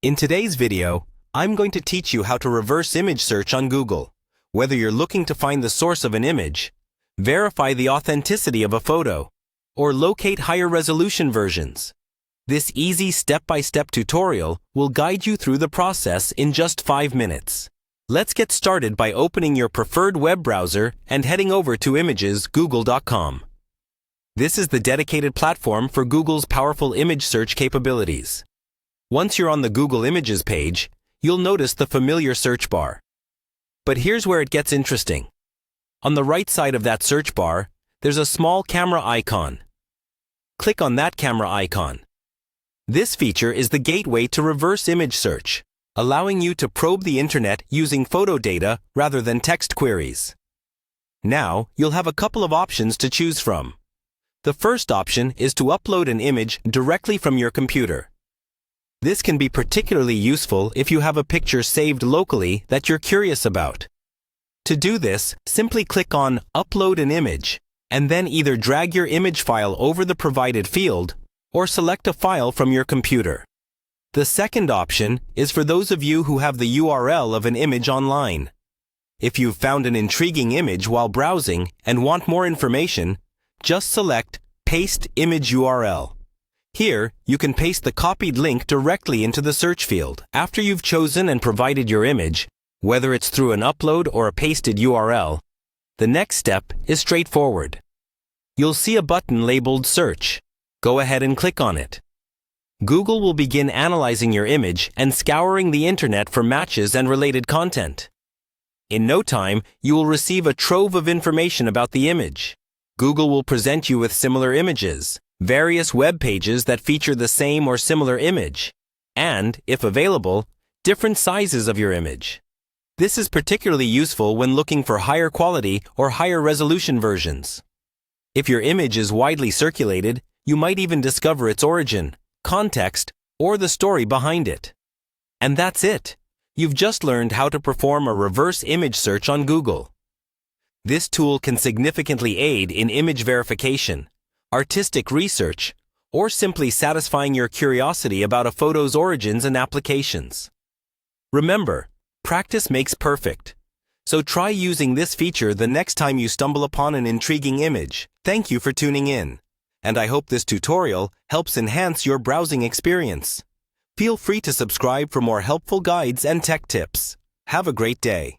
In today's video, I'm going to teach you how to reverse image search on Google. Whether you're looking to find the source of an image, verify the authenticity of a photo, or locate higher resolution versions. This easy step-by-step tutorial will guide you through the process in just 5 minutes. Let's get started by opening your preferred web browser and heading over to images.google.com. This is the dedicated platform for Google's powerful image search capabilities. Once you're on the Google Images page, you'll notice the familiar search bar. But here's where it gets interesting. On the right side of that search bar, there's a small camera icon. Click on that camera icon. This feature is the gateway to reverse image search, allowing you to probe the internet using photo data rather than text queries. Now, you'll have a couple of options to choose from. The first option is to upload an image directly from your computer. This can be particularly useful if you have a picture saved locally that you're curious about. To do this, simply click on Upload an image, and then either drag your image file over the provided field or select a file from your computer. The second option is for those of you who have the URL of an image online. If you've found an intriguing image while browsing and want more information, just select Paste Image URL. Here, you can paste the copied link directly into the search field. After you've chosen and provided your image, whether it's through an upload or a pasted URL, the next step is straightforward. You'll see a button labeled Search. Go ahead and click on it. Google will begin analyzing your image and scouring the internet for matches and related content. In no time, you will receive a trove of information about the image. Google will present you with similar images, various web pages that feature the same or similar image, and, if available, different sizes of your image. This is particularly useful when looking for higher quality or higher resolution versions. If your image is widely circulated, you might even discover its origin, context, or the story behind it. And that's it. You've just learned how to perform a reverse image search on Google. This tool can significantly aid in image verification, artistic research, or simply satisfying your curiosity about a photo's origins and applications. Remember, practice makes perfect. So try using this feature the next time you stumble upon an intriguing image. Thank you for tuning in, and I hope this tutorial helps enhance your browsing experience. Feel free to subscribe for more helpful guides and tech tips. Have a great day.